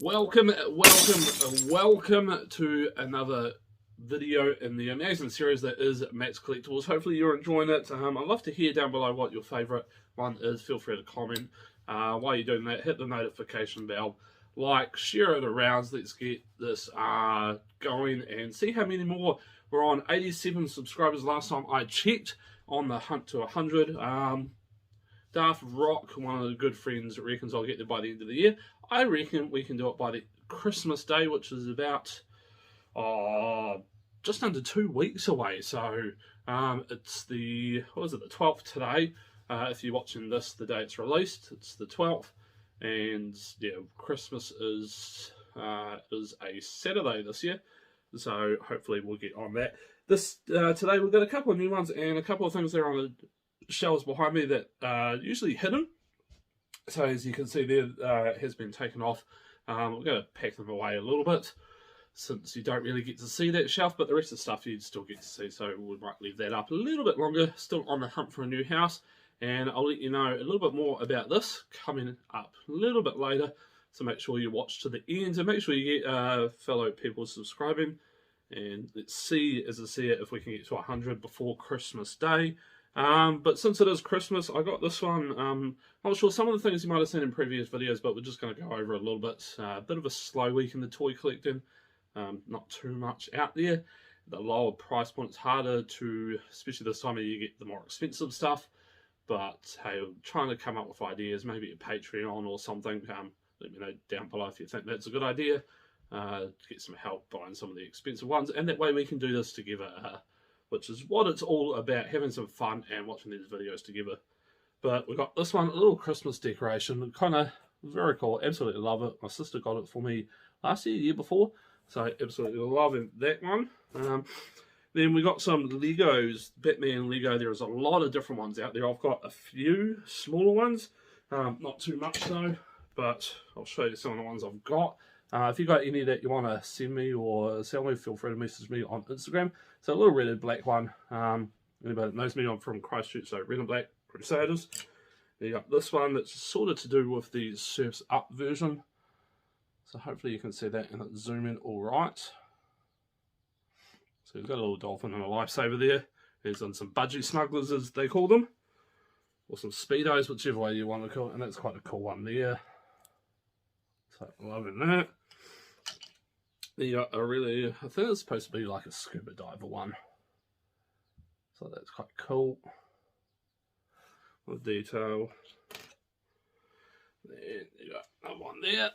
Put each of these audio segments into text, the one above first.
Welcome to another video in the amazing series that is Matt's Collectibles. Hopefully you're enjoying it. I'd love to hear down below what your favourite one is. Feel free to comment. While you're doing that, hit the notification bell, like, share it around. Let's get this going and see how many more. We're on 87 subscribers last time I checked, on the hunt to 100. Daft Rock, one of the good friends, reckons I'll get there by the end of the year. I reckon we can do it by the Christmas Day, which is about just under 2 weeks away. So it's the, what is it, the 12th today. If you're watching this the day it's released, it's the 12th. And yeah, Christmas is a Saturday this year. So hopefully we'll get on that. Today we've got a couple of new ones and a couple of things there on the shelves behind me that are usually hidden. So as you can see there, it has been taken off. We're going to pack them away a little bit since you don't really get to see that shelf, but the rest of the stuff you'd still get to see, so we might leave that up a little bit longer. Still on the hunt for a new house, and I'll let you know a little bit more about this coming up a little bit later, so make sure you watch to the end and make sure you get fellow people subscribing, and let's see, as I see it, if we can get to 100 before Christmas Day. But since it is Christmas, I got this one. Not sure, some of the things you might have seen in previous videos, but we're just going to go over a little bit. A bit of a slow week in the toy collecting. Not too much out there. The lower price point's harder to, especially this time of year, get the more expensive stuff. But hey, I'm trying to come up with ideas, maybe a Patreon or something. Let me know down below if you think that's a good idea. To get some help buying some of the expensive ones, and that way we can do this together. Which is what it's all about, having some fun and watching these videos together. But we got this one, a little Christmas decoration, kind of very cool, absolutely love it. My sister got it for me last year, year before, so absolutely loving that one. Then we got some Legos, Batman Lego. There's a lot of different ones out there. I've got a few smaller ones, not too much though, but I'll show you some of the ones I've got. If you got any that you want to send me or sell me, feel free to message me on Instagram. So a little red and black one. Anybody that knows me, I'm from Christchurch, so red and black Crusaders. You got this one that's sort of to do with the Surf's Up version. So hopefully you can see that and it zoom in all right. So we've got a little dolphin and a lifesaver there. There's on some budgie smugglers, as they call them, or some speedos, whichever way you want to call it. And that's quite a cool one there. So loving that. Then you got a really, I think it's supposed to be like a scuba diver one. So that's quite cool. With detail. Then you got another one there.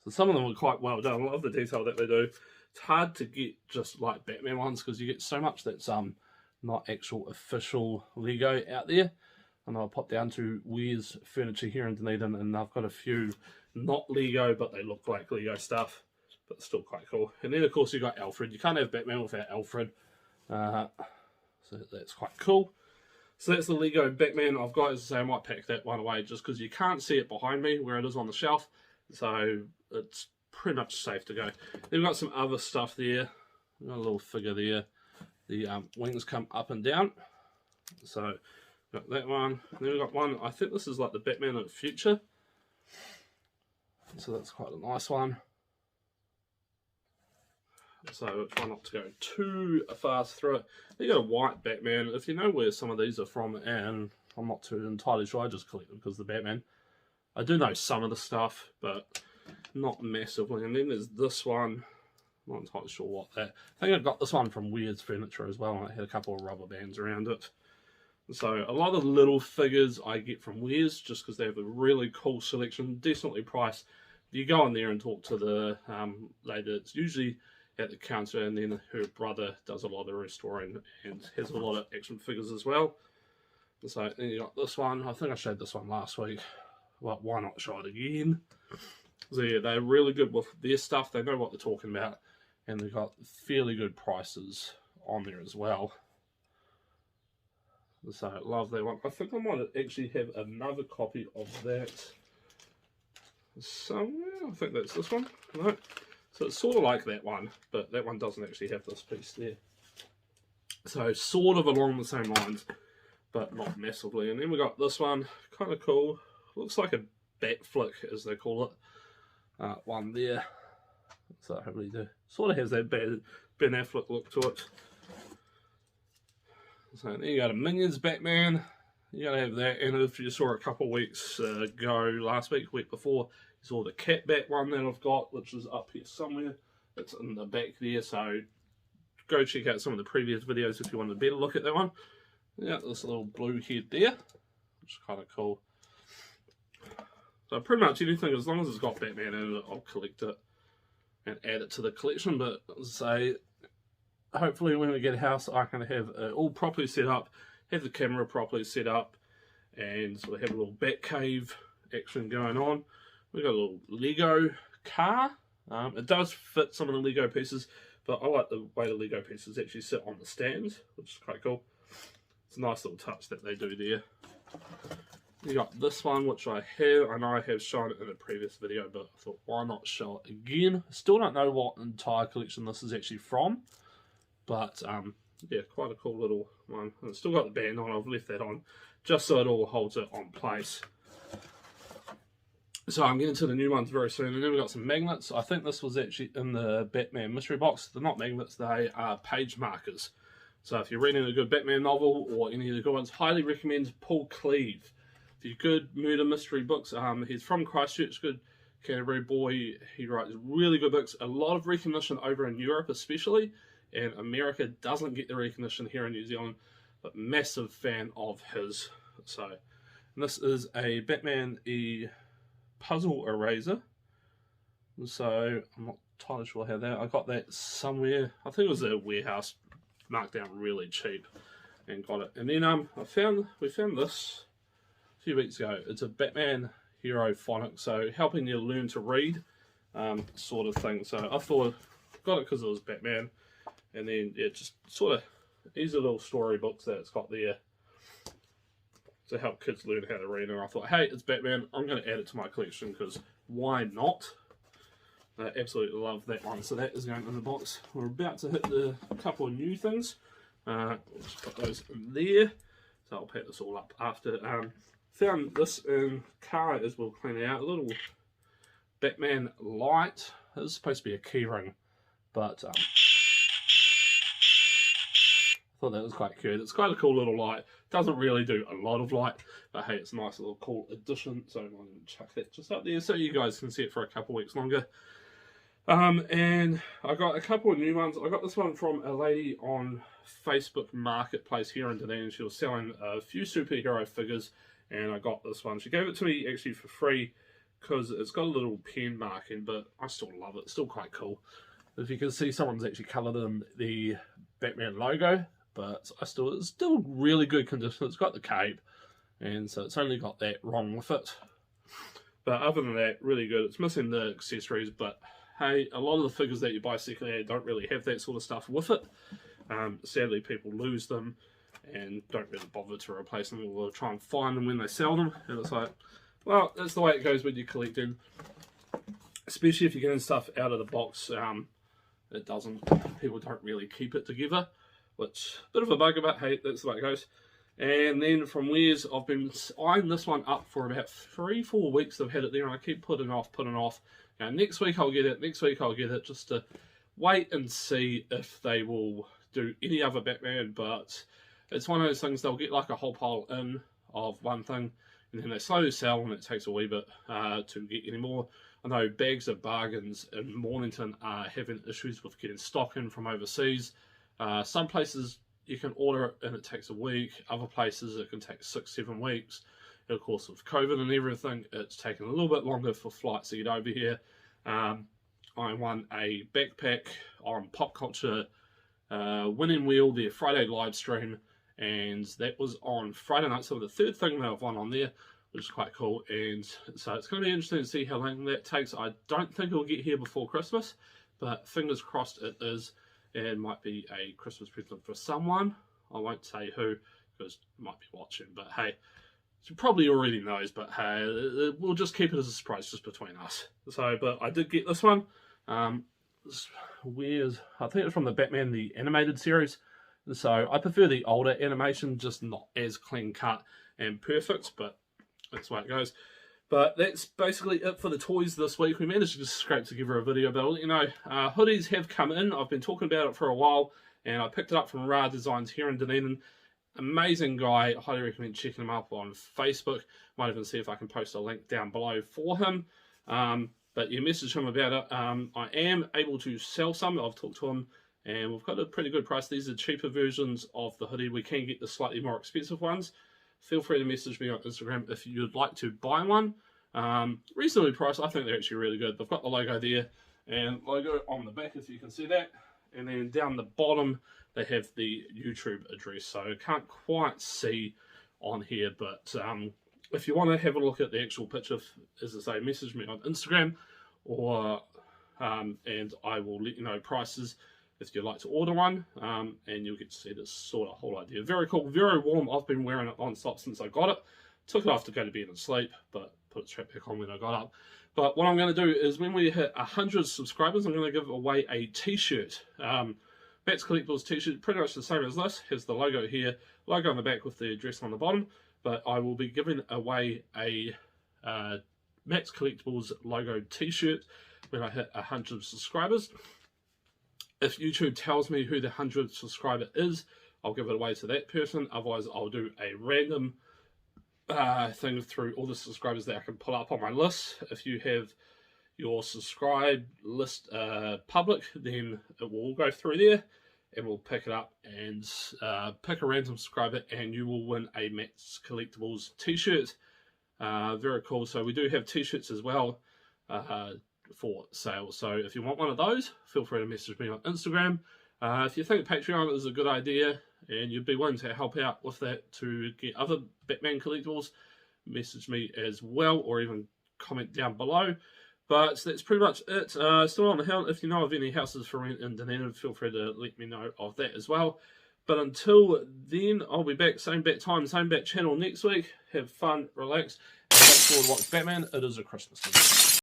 So some of them are quite well done. I love the detail that they do. It's hard to get just like Batman ones because you get so much that's not actual official Lego out there. And I'll pop down to Weir's Furniture here in Dunedin, and I've got a few not Lego, but they look like Lego stuff, but still quite cool. And then of course you got Alfred. You can't have Batman without Alfred, so that's quite cool. So that's the Lego Batman I've got. As I say, I might pack that one away just because you can't see it behind me where it is on the shelf, so it's pretty much safe to go. Then we've got some other stuff there. Got a little figure there. The wings come up and down, so got that one. Then we've got one, I think this is like the Batman of the future. So that's quite a nice one. So try not to go too fast through it. You got a white Batman. If you know where some of these are from, and I'm not too entirely sure, I just collect them because of the Batman. I do know some of the stuff, but not massively. And then there's this one. I'm not entirely sure what that. I think I got this one from Weird's Furniture as well, and it had a couple of rubber bands around it. So a lot of little figures I get from Weirs just because they have a really cool selection, decently priced. You go in there and talk to the lady. It's usually at the counter, and then her brother does a lot of restoring and has a lot of action figures as well. So then you got this one. I think I showed this one last week, but why not show it again? So yeah, they're really good with their stuff. They know what they're talking about, and they've got fairly good prices on there as well. So I love that one. I think I might actually have another copy of that somewhere. I think that's this one. No. So it's sort of like that one, but that one doesn't actually have this piece there. So sort of along the same lines, but not massively. And then we got this one, kind of cool. Looks like a bat flick, as they call it, one there. So it really sort of has that Ben Affleck look to it. So there you go, the Minions Batman. You gotta have that. And if you saw a couple of weeks ago, last week, week before, you saw the Cat Bat one that I've got, which is up here somewhere. It's in the back there, so go check out some of the previous videos if you want a better look at that one. Yeah, this little blue head there, which is kind of cool. So pretty much anything, as long as it's got Batman in it, I'll collect it and add it to the collection. But as I say, hopefully when we get a house, I can have it all properly set up, have the camera properly set up, and sort of have a little bat cave action going on. We've got a little Lego car. It does fit some of the Lego pieces, but I like the way the Lego pieces actually sit on the stands, which is quite cool. It's a nice little touch that they do there. You got this one, which I know I have shown it in a previous video, but I thought, why not show it again? Still don't know what entire collection this is actually from, but yeah, quite a cool little one. And it's still got the band on. I've left that on just so it all holds it on place. So I'm getting to the new ones very soon. And then we've got some magnets. I think this was actually in the Batman mystery box. They're not magnets, they are page markers. So if you're reading a good Batman novel or any of the good ones, highly recommend Paul Cleave. If you're good murder mystery books, he's from Christchurch, good Canterbury boy. He writes really good books. A lot of recognition over in Europe especially, and America doesn't get the recognition here in New Zealand, but massive fan of his. So, and this is a Batman puzzle eraser. So I'm not entirely sure how that. I got that somewhere. I think it was a warehouse, marked down really cheap, and got it. And then we found this a few weeks ago. It's a Batman hero phonics, so helping you learn to read, sort of thing. So I thought, got it because it was Batman, and then yeah, just sort of easy little storybooks that it's got there to help kids learn how to read. And I thought, hey, it's Batman, I'm going to add it to my collection because why not? I absolutely love that one. So that is going in the box. We're about to hit the couple of new things. We'll just put those in there. So I'll pack this all up after. Found this in car as we'll clean it out. A little Batman light. This is supposed to be a key ring, but I thought that was quite cute. It's quite a cool little light. Doesn't really do a lot of light, but hey, it's a nice little cool addition. So I'm going to chuck that just up there so you guys can see it for a couple of weeks longer. And I got a couple of new ones. I got this one from a lady on Facebook Marketplace here in Dunedin. She was selling a few superhero figures, and I got this one. She gave it to me actually for free because it's got a little pen marking, but I still love it. It's still quite cool. If you can see, someone's actually coloured in the Batman logo, but it's still really good condition. It's got the cape, and so it's only got that wrong with it. But other than that, really good. It's missing the accessories, but hey, a lot of the figures that you buy secondhand don't really have that sort of stuff with it. Sadly, people lose them and don't really bother to replace them, or try and find them when they sell them. And it's like, well, that's the way it goes when you're collecting. Especially if you're getting stuff out of the box, people don't really keep it together, which a bit of a bugger, but hey, that's the way it goes. And then from Wares, I've been eyeing this one up for about 3-4 weeks. I've had it there and I keep putting off. Now, next week I'll get it, just to wait and see if they will do any other Batman. But it's one of those things, they'll get like a whole pile in of one thing, and then they slowly sell, and it takes a wee bit to get any more. I know Bags of Bargains in Mornington are having issues with getting stock in from overseas. Some places you can order it and it takes a week. Other places it can take 6-7 weeks. And of course, with COVID and everything, it's taken a little bit longer for flights to get over here. I won a backpack on Pop Culture Winning Wheel, their Friday live stream, and that was on Friday night. So the third thing that I've won on there, which is quite cool. And so it's going to be interesting to see how long that takes. I don't think it'll get here before Christmas, but fingers crossed it is. And might be a Christmas present for someone. I won't say who, because you might be watching, but hey, she probably already knows, but hey, we'll just keep it as a surprise just between us. So, but I did get this one. It's weird. I think it's from the Batman the Animated series. And so I prefer the older animation, just not as clean cut and perfect, but that's the way it goes. But that's basically it for the toys this week. We managed to just scrape together a video, but I'll let you know, hoodies have come in. I've been talking about it for a while, and I picked it up from Ra Designs here in Dunedin. Amazing guy. I highly recommend checking him up on Facebook. Might even see if I can post a link down below for him. But you message him about it. I am able to sell some. I've talked to him, and we've got a pretty good price. These are cheaper versions of the hoodie. We can get the slightly more expensive ones. Feel free to message me on Instagram if you'd like to buy one. Reasonably priced. I think they're actually really good. They've got the logo there and logo on the back, if you can see that. And then down the bottom, they have the YouTube address. So I can't quite see on here, but if you want to have a look at the actual picture, as I say, message me on Instagram, or and I will let you know prices if you'd like to order one, and you'll get to see this sort of whole idea. Very cool, very warm. I've been wearing it non-stop since I got it. Took it off to go to bed and sleep, but put it straight back on when I got up. But what I'm going to do is when we hit 100 subscribers, I'm going to give away a t-shirt. Matt's Collectibles t-shirt, pretty much the same as this. Has the logo here, logo on the back with the address on the bottom. But I will be giving away a Matt's Collectibles logo t-shirt when I hit 100 subscribers. If YouTube tells me who the 100th subscriber is, I'll give it away to that person. Otherwise, I'll do a random thing through all the subscribers that I can pull up on my list. If you have your subscribe list public, then it will all go through there, and we'll pick it up and pick a random subscriber, and you will win a Matt's Collectibles t-shirt. Very cool. So we do have t-shirts as well for sale. So if you want one of those, feel free to message me on Instagram. If you think Patreon is a good idea and you'd be willing to help out with that to get other Batman collectibles, message me as well, or even comment down below. But that's pretty much it. Still on the hunt. If you know of any houses for rent in Dunedin, feel free to let me know of that as well. But until then, I'll be back, same bat time, same bat channel next week. Have fun, relax, and look forward to watch Batman. It is a Christmas movie.